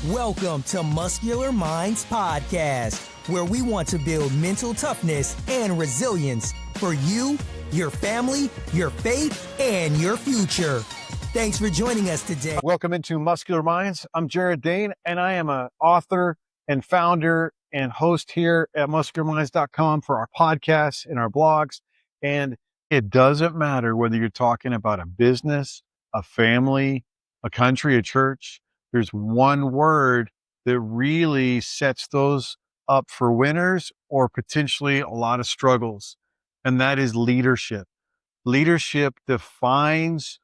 Welcome to Muscular Minds Podcast, where we want to build mental toughness and resilience for you, your family, your faith, and your future. Thanks for joining us today. Welcome into Muscular Minds. I'm Jared Dane, and I am an author and founder and host here at muscularminds.com for our podcasts and our blogs. And it doesn't matter whether you're talking about a business, a family, a country, a church. There's one word that really sets those up for winners or potentially a lot of struggles, and that is leadership. Leadership defines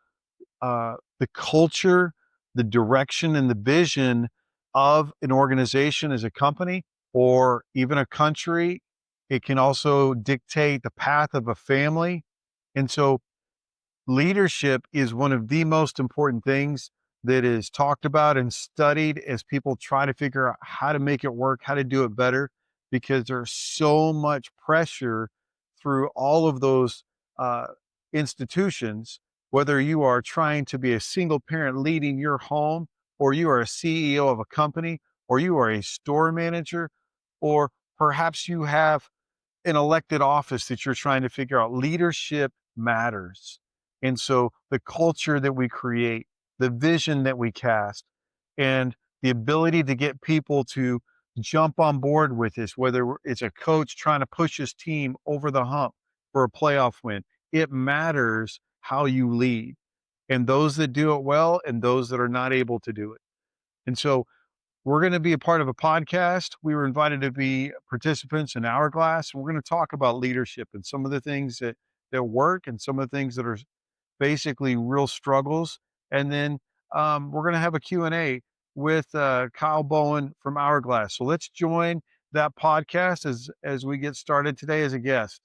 the culture, the direction, and the vision of an organization as a company or even a country. It can also dictate the path of a family. And so leadership is one of the most important things that is talked about and studied as people try to figure out how to make it work, how to do it better, because there's so much pressure through all of those institutions, whether you are trying to be a single parent leading your home, or you are a CEO of a company, or you are a store manager, or perhaps you have an elected office that you're trying to figure out. Leadership matters. And so the culture that we create, the vision that we cast, and the ability to get people to jump on board with this, whether it's a coach trying to push his team over the hump for a playoff win, it matters how you lead, and those that do it well and those that are not able to do it. And so we're going to be a part of a podcast. We were invited to be participants in Hourglass, and we're going to talk about leadership and some of the things that work and some of the things that are basically real struggles. And then we're going to have a Q&A with Kyle Bowen from Hourglass. So let's join that podcast as we get started today as a guest.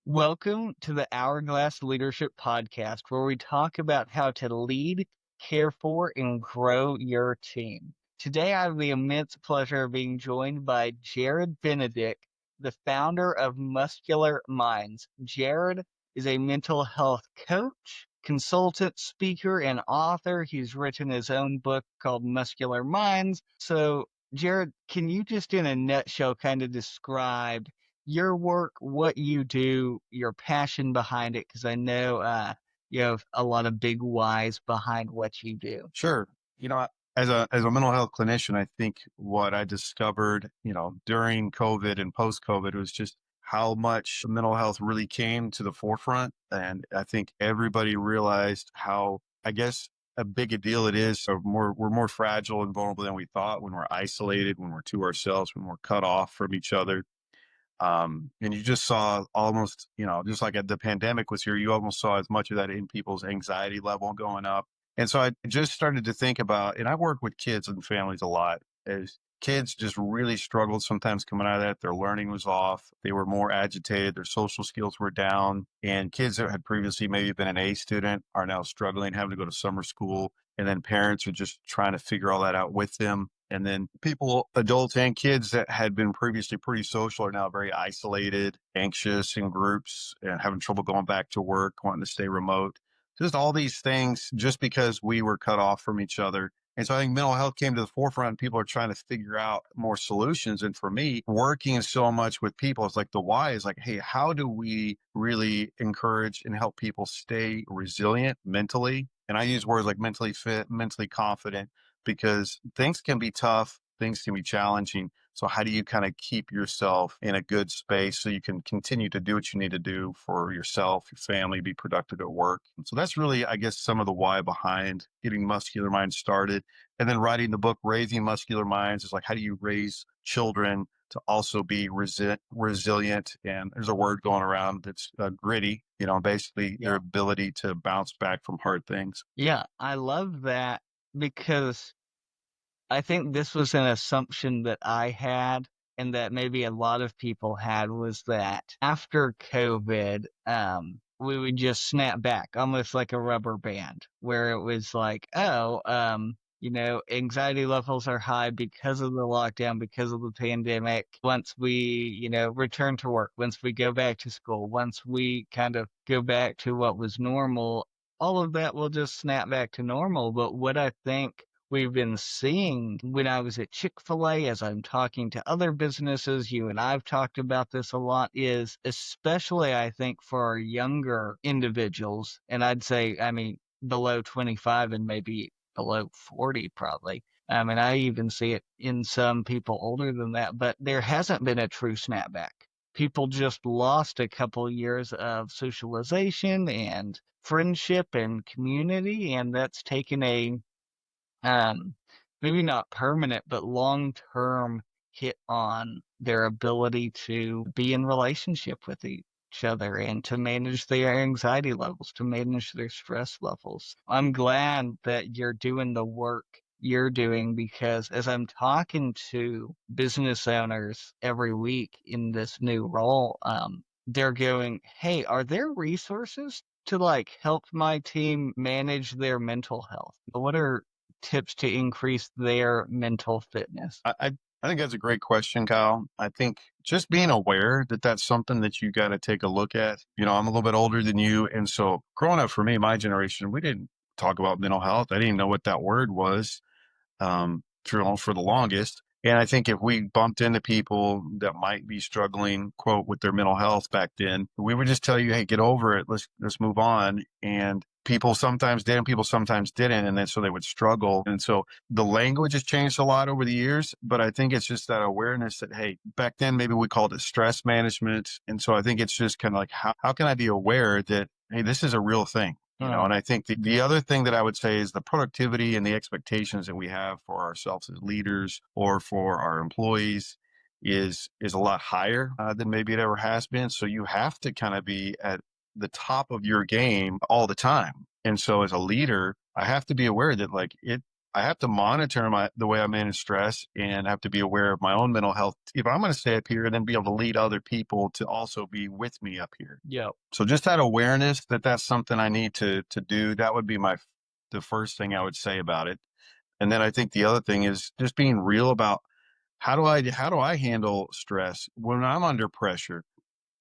Welcome to the Hourglass Leadership Podcast, where we talk about how to lead, care for, and grow your team. Today, I have the immense pleasure of being joined by Jared Benedict, the founder of Muscular Minds. Jared is a mental health coach, consultant, speaker, and author. He's written his own book called Muscular Minds. So, Jared, can you just in a nutshell kind of describe your work, what you do, your passion behind it? Because I know you have a lot of big whys behind what you do. Sure. As a mental health clinician, I think what I discovered, during COVID and post-COVID was just how much mental health really came to the forefront. And I think everybody realized how, I guess, a big a deal it is. So we're more fragile and vulnerable than we thought when we're isolated, when we're to ourselves, when we're cut off from each other. And you just saw almost, just like the pandemic was here, you almost saw as much of that in people's anxiety level going up. And so I just started to think about, and I work with kids and families a lot, as kids just really struggled sometimes coming out of that. Their learning was off. They were more agitated. Their social skills were down. And kids that had previously maybe been an A student are now struggling, having to go to summer school. And then parents are just trying to figure all that out with them. And then people, adults and kids that had been previously pretty social are now very isolated, anxious in groups, and having trouble going back to work, wanting to stay remote. Just all these things just because we were cut off from each other. And so I think mental health came to the forefront and people are trying to figure out more solutions. And for me, working so much with people, it's like the why is like, hey, how do we really encourage and help people stay resilient mentally? And I use words like mentally fit, mentally confident, because things can be tough, things can be challenging. So how do you kind of keep yourself in a good space so you can continue to do what you need to do for yourself, your family, be productive at work? And so that's really, I guess, some of the why behind getting Muscular Minds started. And then writing the book, Raising Muscular Minds, is like, how do you raise children to also be resilient? And there's a word going around that's gritty, basically their ability to bounce back from hard things. Yeah, I love that, because I think this was an assumption that I had, and that maybe a lot of people had, was that after COVID, we would just snap back almost like a rubber band, where it was like, anxiety levels are high because of the lockdown, because of the pandemic. Once we, return to work, once we go back to school, once we kind of go back to what was normal, all of that will just snap back to normal. But what I think we've been seeing when I was at Chick-fil-A, as I'm talking to other businesses, you and I've talked about this a lot, is especially, I think, for our younger individuals, and I'd say, I mean, below 25 and maybe below 40 probably. And I even see it in some people older than that, but there hasn't been a true snapback. People just lost a couple years of socialization and friendship and community, and that's taken a um, maybe not permanent, but long-term hit on their ability to be in relationship with each other and to manage their anxiety levels, to manage their stress levels. I'm glad that you're doing the work you're doing, because as I'm talking to business owners every week in this new role, they're going, hey, are there resources to like help my team manage their mental health? What are tips to increase their mental fitness? I think that's a great question, Kyle. I think just being aware that that's something that you got to take a look at. You know, I'm a little bit older than you. And so growing up for me, my generation, we didn't talk about mental health. I didn't even know what that word was for the longest. And I think if we bumped into people that might be struggling, quote, with their mental health back then, we would just tell you, hey, get over it. Let's move on. And people sometimes did and people sometimes didn't. And then so they would struggle. And so the language has changed a lot over the years, but I think it's just that awareness that, hey, back then maybe we called it stress management. And so I think it's just kind of like, how can I be aware that, hey, this is a real thing? You know, and I think the other thing that I would say is the productivity and the expectations that we have for ourselves as leaders or for our employees is a lot higher than maybe it ever has been. So you have to kind of be at the top of your game all the time. And so as a leader, I have to be aware that I have to monitor the way I manage stress and have to be aware of my own mental health. If I'm going to stay up here and then be able to lead other people to also be with me up here. Yeah. So just that awareness that that's something I need to do, that would be the first thing I would say about it. And then I think the other thing is just being real about how do I handle stress when I'm under pressure?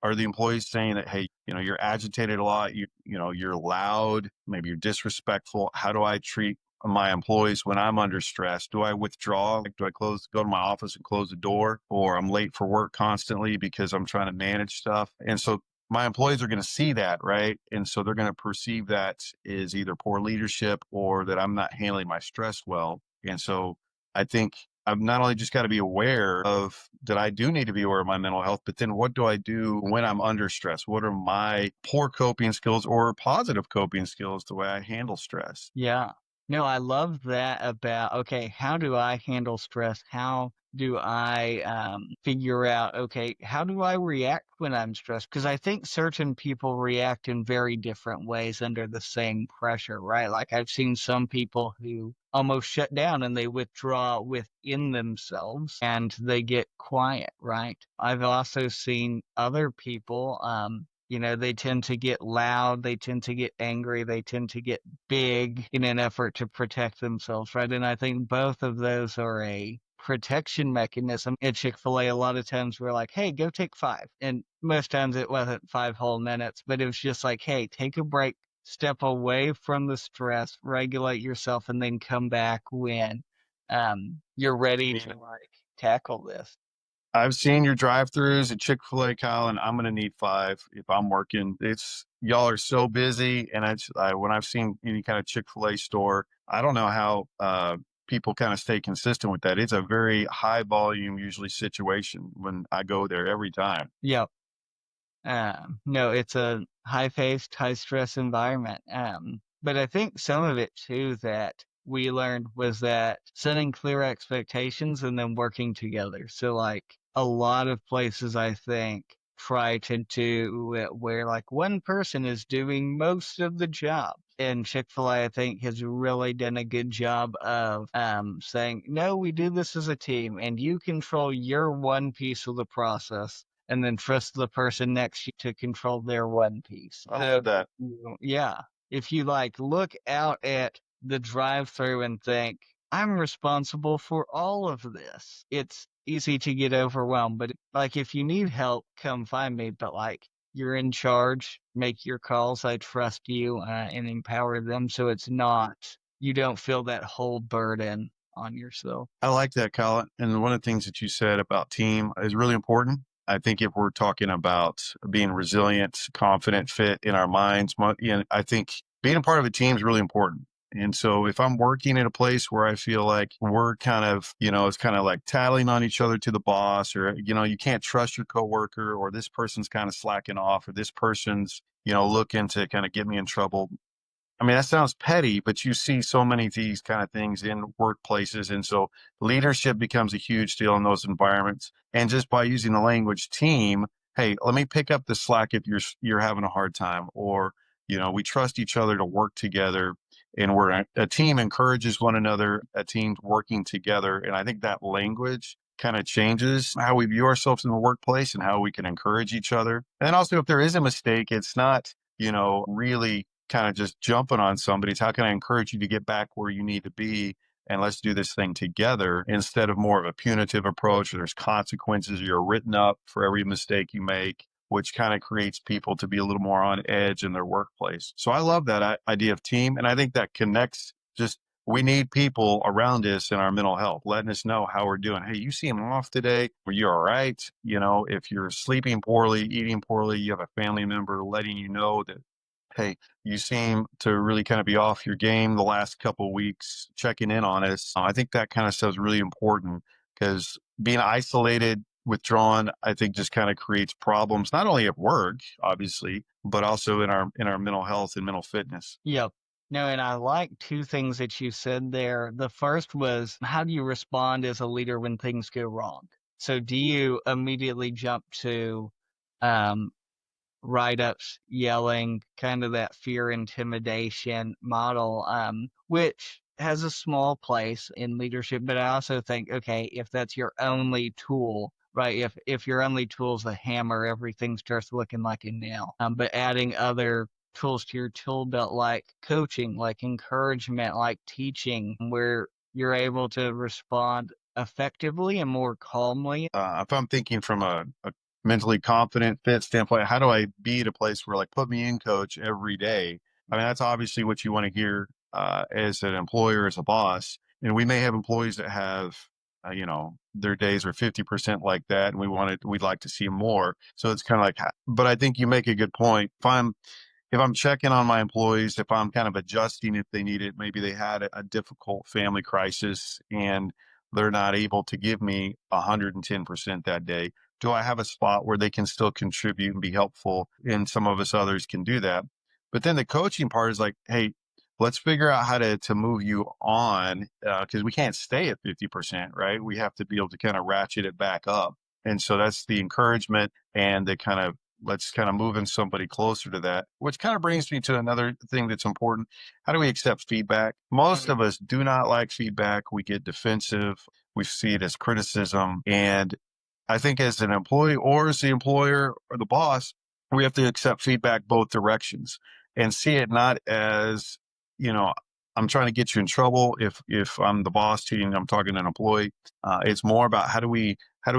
Are the employees saying that, hey, you know, you're agitated a lot, you know, you're loud, maybe you're disrespectful? How do I treat my employees when I'm under stress? Do I withdraw? Like, do I go to my office and close the door, or I'm late for work constantly because I'm trying to manage stuff? And so my employees are going to see that, right? And so they're going to perceive that as either poor leadership or that I'm not handling my stress well. And so I think I've not only just got to be aware of that I do need to be aware of my mental health, but then what do I do when I'm under stress? What are my poor coping skills or positive coping skills, the way I handle stress? Yeah. No, I love that about, okay, how do I handle stress? How do I figure out, okay, how do I react when I'm stressed? Because I think certain people react in very different ways under the same pressure, right? Like I've seen some people who almost shut down and they withdraw within themselves and they get quiet, right? I've also seen other people, you know, they tend to get loud, they tend to get angry, they tend to get big in an effort to protect themselves, right? And I think both of those are a protection mechanism. At Chick-fil-A, a lot of times we're like, hey, go take 5. And most times it wasn't 5 whole minutes, but it was just like, hey, take a break, step away from the stress, regulate yourself, and then come back when you're ready to like tackle this. I've seen your drive-throughs at Chick-fil-A, Kyle, and I'm going to need 5 if I'm working. Y'all are so busy. And when I've seen any kind of Chick-fil-A store, I don't know how people kind of stay consistent with that. It's a very high volume, usually situation when I go there every time. Yep. No, it's a high-paced, high-stress environment. But I think some of it too that we learned was that setting clear expectations and then working together. So like a lot of places I think try to do it where like one person is doing most of the job. And Chick-fil-A, I think, has really done a good job of saying, no, we do this as a team and you control your one piece of the process and then trust the person next to you to control their one piece. I love that. Yeah. If you like look out at the drive-through and think, I'm responsible for all of this, it's easy to get overwhelmed. But like if you need help, come find me. But like you're in charge, make your calls. I trust you and empower them. So it's not you don't feel that whole burden on yourself. I like that, Colin. And one of the things that you said about team is really important. I think if we're talking about being resilient, confident, fit in our minds, I think being a part of a team is really important. And so if I'm working in a place where I feel like we're kind of, it's kind of like tattling on each other to the boss, or, you can't trust your coworker, or this person's kind of slacking off, or this person's, looking to kind of get me in trouble. I mean, that sounds petty, but you see so many of these kind of things in workplaces. And so leadership becomes a huge deal in those environments. And just by using the language team, hey, let me pick up the slack if you're having a hard time, or, we trust each other to work together, and we're a team encourages one another, a team working together. And I think that language kind of changes how we view ourselves in the workplace and how we can encourage each other. And then also, if there is a mistake, it's not, really kind of just jumping on somebody. It's how can I encourage you to get back where you need to be, and let's do this thing together, instead of more of a punitive approach where there's consequences, you're written up for every mistake you make, which kind of creates people to be a little more on edge in their workplace. So I love that idea of team. And I think that connects, just we need people around us in our mental health, letting us know how we're doing. Hey, you seem off today. Are you all right? If you're sleeping poorly, eating poorly, you have a family member letting you know that, hey, you seem to really kind of be off your game the last couple of weeks, checking in on us. I think that kind of stuff is really important, because being isolated, withdrawn, I think just kind of creates problems, not only at work, obviously, but also in our mental health and mental fitness. Yep. No, and I like two things that you said there. The first was, how do you respond as a leader when things go wrong? So do you immediately jump to um, write-ups, yelling, kind of that fear intimidation model, which has a small place in leadership. But I also think, okay, if that's your only tool, right? If your only tool is a hammer, everything starts looking like a nail. But adding other tools to your tool belt, like coaching, like encouragement, like teaching, where you're able to respond effectively and more calmly. If I'm thinking from a mentally confident, fit standpoint, how do I be at a place where, like, put me in, coach, every day? I mean, that's obviously what you want to hear as an employer, as a boss. And we may have employees that have, their days are 50% like that, and we'd like to see more. So it's kind of like, but I think you make a good point. If I'm checking on my employees, if I'm kind of adjusting if they need it, maybe they had a difficult family crisis and they're not able to give me 110% that day. Do I have a spot where they can still contribute and be helpful? And some of us others can do that. But then the coaching part is like, hey, let's figure out how to move you on, because we can't stay at 50%, right? We have to be able to kind of ratchet it back up. And so that's the encouragement and the kind of, let's kind of moving somebody closer to that, which kind of brings me to another thing that's important. How do we accept feedback? Most of us do not like feedback. We get defensive. We see it as criticism. And I think as an employee, or as the employer or the boss, we have to accept feedback both directions and see it not as, you know, I'm trying to get you in trouble. If I'm the boss to you and I'm talking to an employee, it's more about how do we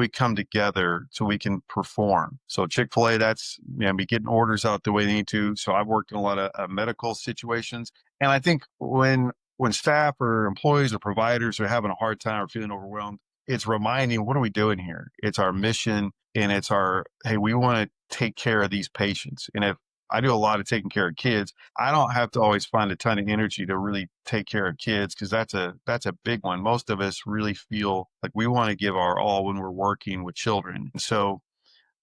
come together so we can perform. So Chick-fil-A, that's, be getting orders out the way they need to. So I've worked in a lot of medical situations, and I think when staff or employees or providers are having a hard time or feeling overwhelmed, it's reminding, what are we doing here? It's our mission, and it's our, hey, we want to take care of these patients. And if I do a lot of taking care of kids, I don't have to always find a ton of energy to really take care of kids, because that's a big one. Most of us really feel like we want to give our all when we're working with children. And so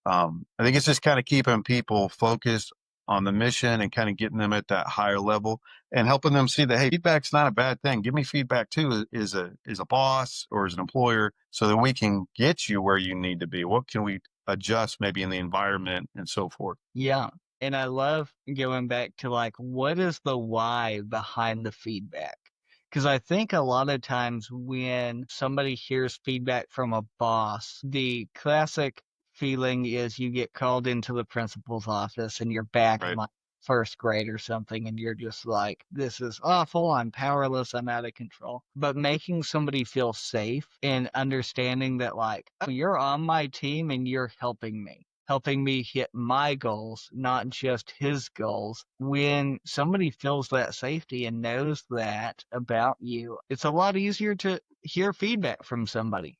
I think it's just kind of keeping people focused on the mission and kind of getting them at that higher level and helping them see that, hey, feedback's not a bad thing. Give me feedback too, as a boss or as an employer, so that we can get you where you need to be. What can we adjust maybe in the environment and so forth? Yeah. And I love going back to, like, what is the why behind the feedback? Because I think a lot of times when somebody hears feedback from a boss, the classic feeling is you get called into the principal's office and you're back in Right. like first grade or something, and you're just like, this is awful, I'm powerless, I'm out of control. But making somebody feel safe and understanding that, like, oh, you're on my team and you're helping me. helping me hit my goals, not just his goals. When somebody feels that safety and knows that about you, it's a lot easier to hear feedback from somebody.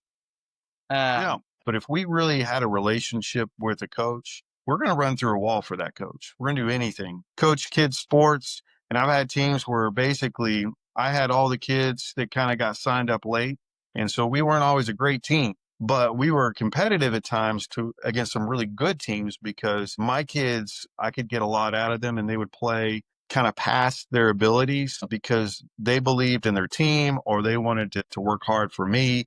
Yeah. But if we really had a relationship with a coach, we're going to run through a wall for that coach. We're going to do anything. Coach kids sports. And I've had teams where basically I had all the kids that kind of got signed up late. And so we weren't always a great team, but we were competitive at times against some really good teams because my kids, I could get a lot out of them and they would play kind of past their abilities because they believed in their team or they wanted to work hard for me.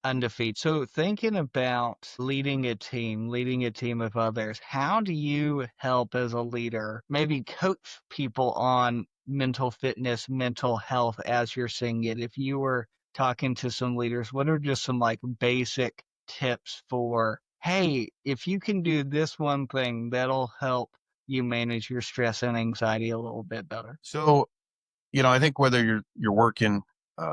Undefeated. So thinking about leading a team of others, how do you help as a leader, maybe coach people on mental fitness, mental health as you're seeing it? If you were talking to some leaders, what are just some like basic tips for, hey, if you can do this one thing, that'll help you manage your stress and anxiety a little bit better? So I think whether you're working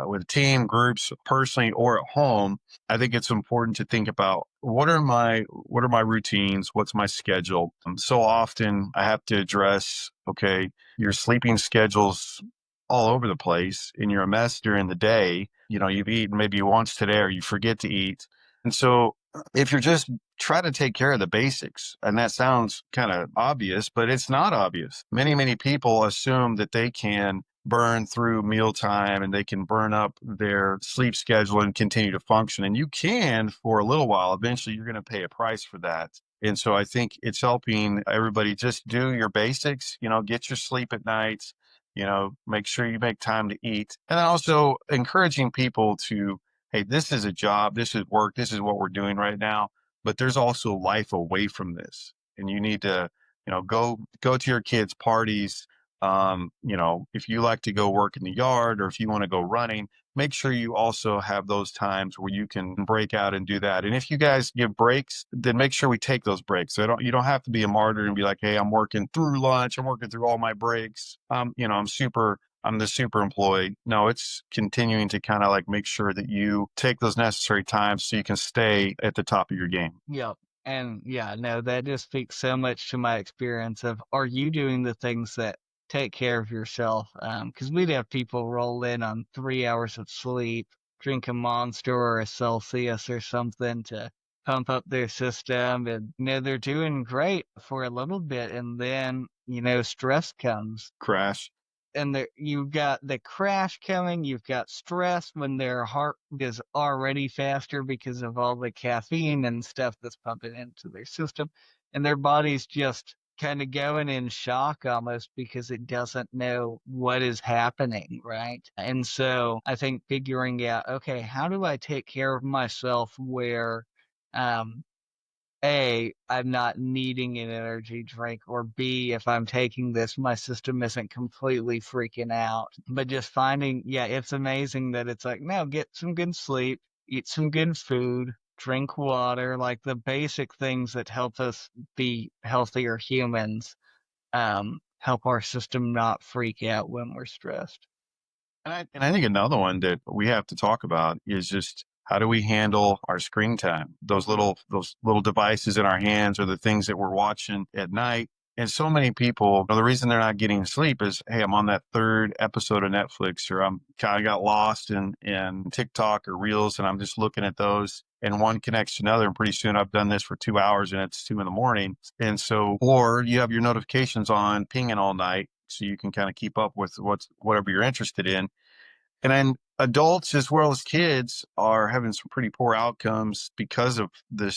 with a team, groups, personally, or at home, I think it's important to think about what are my routines, what's my schedule. So often I have to address, okay, your sleeping schedule's all over the place, and you're a mess during the day. You've eaten maybe once today, or you forget to eat, and so if you're just try to take care of the basics, and that sounds kind of obvious, but it's not obvious. Many people assume that they can burn through mealtime and they can burn up their sleep schedule and continue to function. And you can for a little while. Eventually, you're going to pay a price for that. And so I think it's helping everybody just do your basics, get your sleep at night, make sure you make time to eat. And then also encouraging people to, hey, this is a job, this is work, this is what we're doing right now. But there's also life away from this. And you need to, go to your kids' parties. If you like to go work in the yard or if you want to go running, make sure you also have those times where you can break out and do that. And if you guys give breaks, then make sure we take those breaks. So you don't have to be a martyr and be like, hey, I'm working through lunch. I'm working through all my breaks. I'm the super employee. No, it's continuing to kind of like make sure that you take those necessary times so you can stay at the top of your game. Yep. And yeah, no, that just speaks so much to my experience of, are you doing the things that take care of yourself? Because we'd have people roll in on 3 hours of sleep, drink a Monster or a Celsius or something to pump up their system, and they're doing great for a little bit, and then stress comes. Crash. And you've got the crash coming, you've got stress when their heart is already faster because of all the caffeine and stuff that's pumping into their system, and their body's just kind of going in shock almost because it doesn't know what is happening, right? And so I think figuring out, okay, how do I take care of myself where um I'm not needing an energy drink, or B, if I'm taking this, my system isn't completely freaking out. But just finding, yeah, it's amazing that it's like, no, get some good sleep, eat some good food, drink water, like the basic things that help us be healthier humans, help our system not freak out when we're stressed. And I think another one that we have to talk about is just how do we handle our screen time? Those little devices in our hands are the things that we're watching at night. And so many people, the reason they're not getting sleep is, hey, I'm on that third episode of Netflix, or I'm kind of got lost in TikTok or Reels, and I'm just looking at those, and one connects to another. And pretty soon I've done this for 2 hours and it's 2 a.m. And so, or you have your notifications on pinging all night, so you can kind of keep up with whatever you're interested in. And then adults as well as kids are having some pretty poor outcomes because of the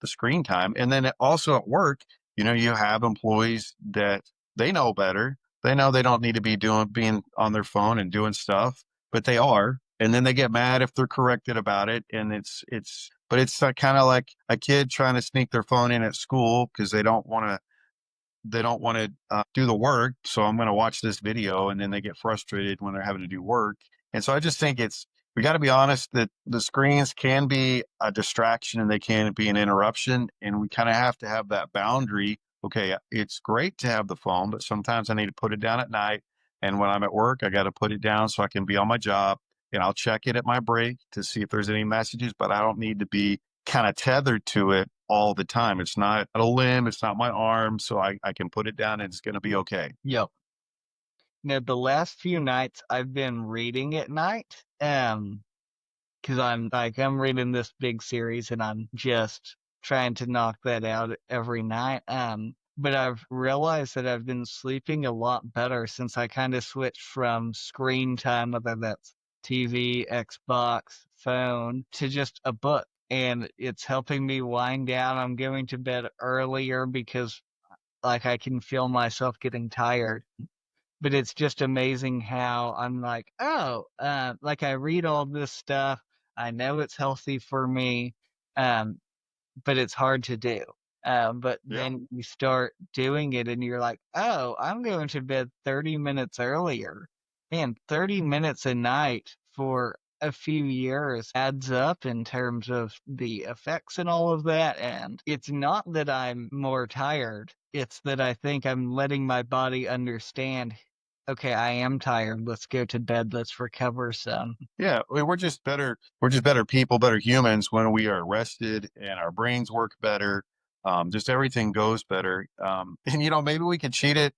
screen time. And then also at work, you have employees that they know better. They know they don't need to be being on their phone and doing stuff, but they are. And then they get mad if they're corrected about it. And it's kind of like a kid trying to sneak their phone in at school because they don't want to do the work. So I'm going to watch this video, and then they get frustrated when they're having to do work. And so I just think we got to be honest that the screens can be a distraction and they can be an interruption. And we kind of have to have that boundary. Okay, it's great to have the phone, but sometimes I need to put it down at night. And when I'm at work, I got to put it down so I can be on my job, and I'll check it at my break to see if there's any messages, but I don't need to be kind of tethered to it all the time. It's not a limb, it's not my arm, so I can put it down and it's going to be okay. Yep. Now, the last few nights I've been reading at night, because I'm reading this big series and I'm just trying to knock that out every night. But I've realized that I've been sleeping a lot better since I kind of switched from screen time, whether that's TV, Xbox, phone, to just a book. And it's helping me wind down. I'm going to bed earlier because like I can feel myself getting tired. But it's just amazing how I'm like, oh, like I read all this stuff. I know it's healthy for me, um, but it's hard to do. But Yeah. then you start doing it and you're like, oh, I'm going to bed 30 minutes earlier. Man, 30 minutes a night for a few years adds up in terms of the effects and all of that. And it's not that I'm more tired, it's that I think I'm letting my body understand, okay, I am tired. Let's go to bed. Let's recover some. Yeah, we're just better. We're just better people, better humans when we are rested and our brains work better. Just everything goes better. And maybe we could cheat it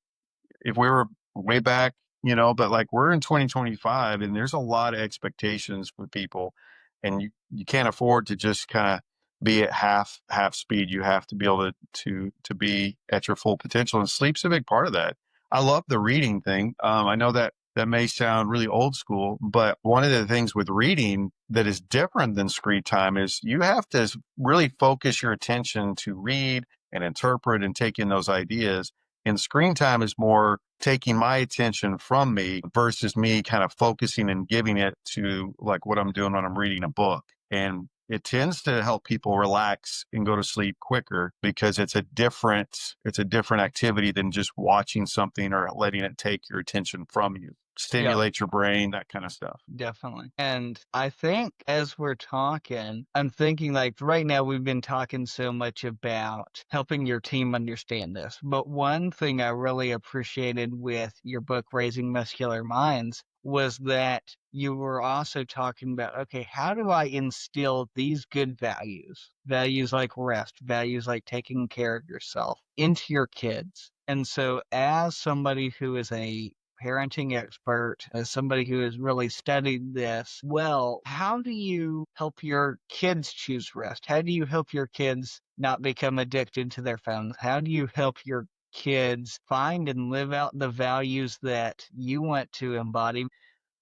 if we were way back, but like we're in 2025 and there's a lot of expectations for people, and you can't afford to just kind of be at half speed. You have to be able to be at your full potential, and sleep's a big part of that. I love the reading thing. I know that may sound really old school, but one of the things with reading that is different than screen time is you have to really focus your attention to read and interpret and take in those ideas. And screen time is more taking my attention from me versus me kind of focusing and giving it to like what I'm doing when I'm reading a book. And it tends to help people relax and go to sleep quicker because it's a different activity than just watching something or letting it take your attention from you. Stimulate your brain, that kind of stuff. Definitely. And I think as we're talking, I'm thinking like right now we've been talking so much about helping your team understand this. But one thing I really appreciated with your book, Raising Muscular Minds, was that you were also talking about, okay, how do I instill these good values, values like rest, values like taking care of yourself into your kids? And so as somebody who is a parenting expert, as somebody who has really studied this well, how do you help your kids choose rest? How do you help your kids not become addicted to their phones? How do you help your kids find and live out the values that you want to embody?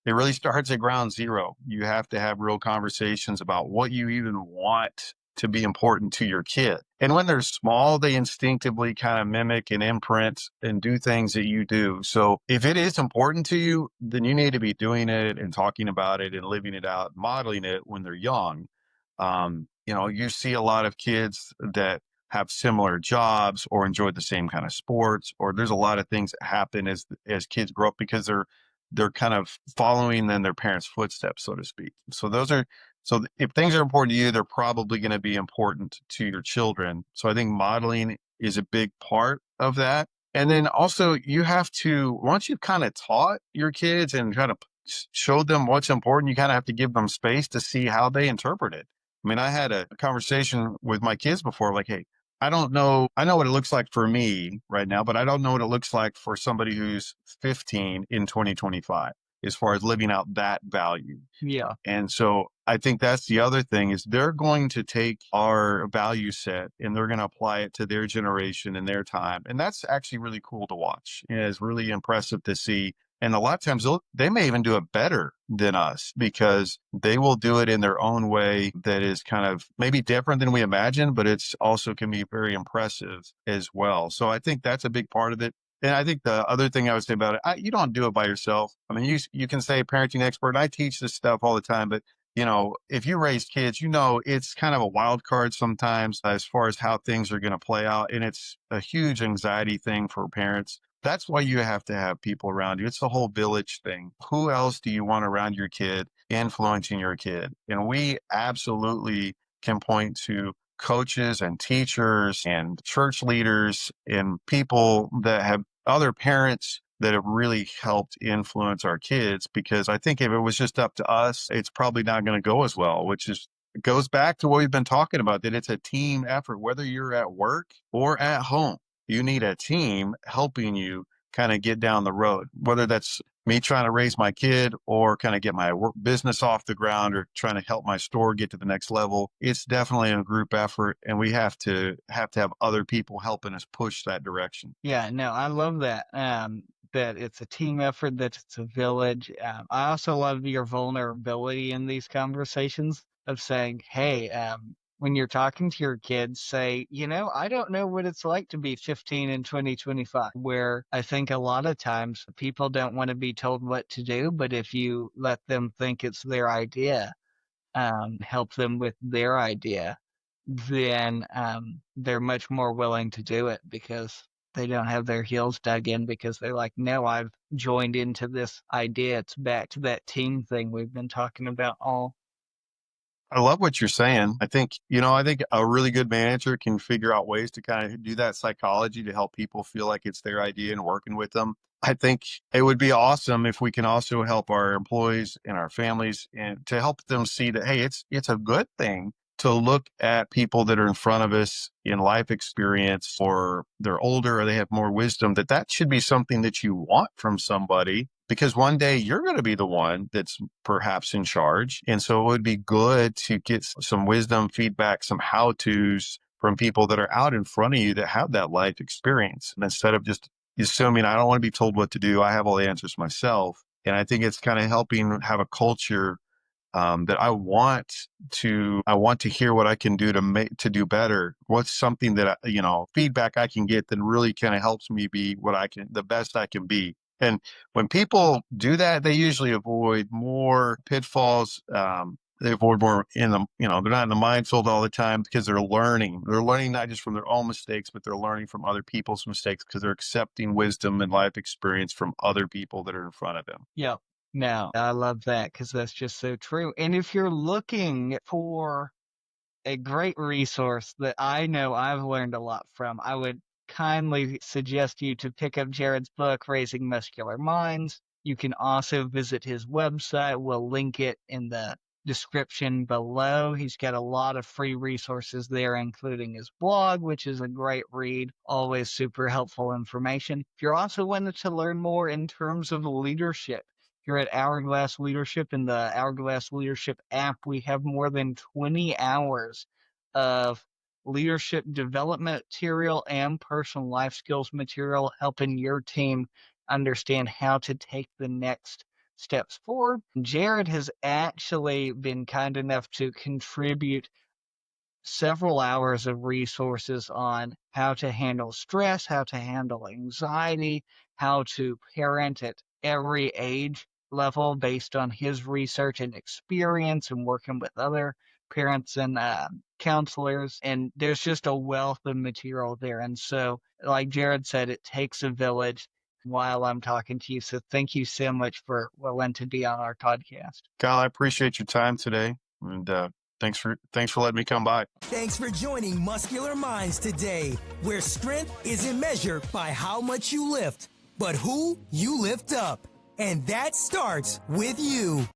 It really starts at ground zero. You have to have real conversations about what you even want to be important to your kid. And when they're small, they instinctively kind of mimic and imprint and do things that you do. So if it is important to you, then you need to be doing it and talking about it and living it out, modeling it when they're young. You see a lot of kids that have similar jobs or enjoy the same kind of sports, or there's a lot of things that happen as kids grow up because they're kind of following in their parents' footsteps, so to speak. So if things are important to you, they're probably going to be important to your children. So I think modeling is a big part of that. And then also you have to, once you've kind of taught your kids and kind of showed them what's important, you kind of have to give them space to see how they interpret it. I mean, I had a conversation with my kids before, like, hey, I don't know. I know what it looks like for me right now, but I don't know what it looks like for somebody who's 15 in 2025 as far as living out that value. Yeah. And so I think that's the other thing is they're going to take our value set and they're going to apply it to their generation and their time. And that's actually really cool to watch. It's really impressive to see. And a lot of times they may even do it better than us because they will do it in their own way that is kind of maybe different than we imagine, but it's also can be very impressive as well. So I think that's a big part of it. And I think the other thing I would say about it, you don't do it by yourself. I mean, you can say parenting expert, and I teach this stuff all the time, but if you raise kids, it's kind of a wild card sometimes as far as how things are going to play out. And it's a huge anxiety thing for parents. That's why you have to have people around you. It's the whole village thing. Who else do you want around your kid, influencing your kid? And we absolutely can point to coaches and teachers and church leaders and people that have other parents that have really helped influence our kids, because I think if it was just up to us, it's probably not going to go as well, which is it goes back to what we've been talking about, that it's a team effort, whether you're at work or at home. You need a team helping you kind of get down the road, whether that's me trying to raise my kid or kind of get my work business off the ground or trying to help my store get to the next level. It's definitely a group effort, and we have to have other people helping us push that direction. Yeah, no, I love that. That it's a team effort, that it's a village. I also love your vulnerability in these conversations of saying, hey, when you're talking to your kids, say, I don't know what it's like to be 15 in 2025, where I think a lot of times people don't want to be told what to do, but if you let them think it's their idea, help them with their idea, then they're much more willing to do it because they don't have their heels dug in, because they're like, no, I've joined into this idea. It's back to that team thing we've been talking about all. I love what you're saying. I think a really good manager can figure out ways to kind of do that psychology to help people feel like it's their idea and working with them. I think it would be awesome if we can also help our employees and our families and to help them see that, hey, it's a good thing to look at people that are in front of us in life experience, or they're older or they have more wisdom, that should be something that you want from somebody, because one day you're going to be the one that's perhaps in charge. And so it would be good to get some wisdom, feedback, some how-tos from people that are out in front of you that have that life experience. And instead of just assuming, I don't want to be told what to do, I have all the answers myself. And I think it's kind of helping have a culture that I want to hear what I can do to do better. What's something that feedback I can get that really kind of helps me be the best I can be. And when people do that, they usually avoid more pitfalls. They avoid more they're not in the minefield all the time, because they're learning. They're learning not just from their own mistakes, but they're learning from other people's mistakes, because they're accepting wisdom and life experience from other people that are in front of them. Yeah. No, I love that, because that's just so true. And if you're looking for a great resource that I know I've learned a lot from, I would kindly suggest you to pick up Jared's book, Raising Muscular Minds. You can also visit his website. We'll link it in the description below. He's got a lot of free resources there, including his blog, which is a great read, always super helpful information. If you're also wanting to learn more in terms of leadership, here at Hourglass Leadership, in the Hourglass Leadership app, we have more than 20 hours of leadership development material and personal life skills material, helping your team understand how to take the next steps forward. Jared has actually been kind enough to contribute several hours of resources on how to handle stress, how to handle anxiety, how to parent at every age level based on his research and experience and working with other parents and counselors. And there's just a wealth of material there. And so, like Jared said, it takes a village while I'm talking to you. So thank you so much for willing to be on our podcast. Kyle, I appreciate your time today. And thanks for letting me come by. Thanks for joining Muscular Minds today, where strength isn't measured by how much you lift, but who you lift up. And that starts with you.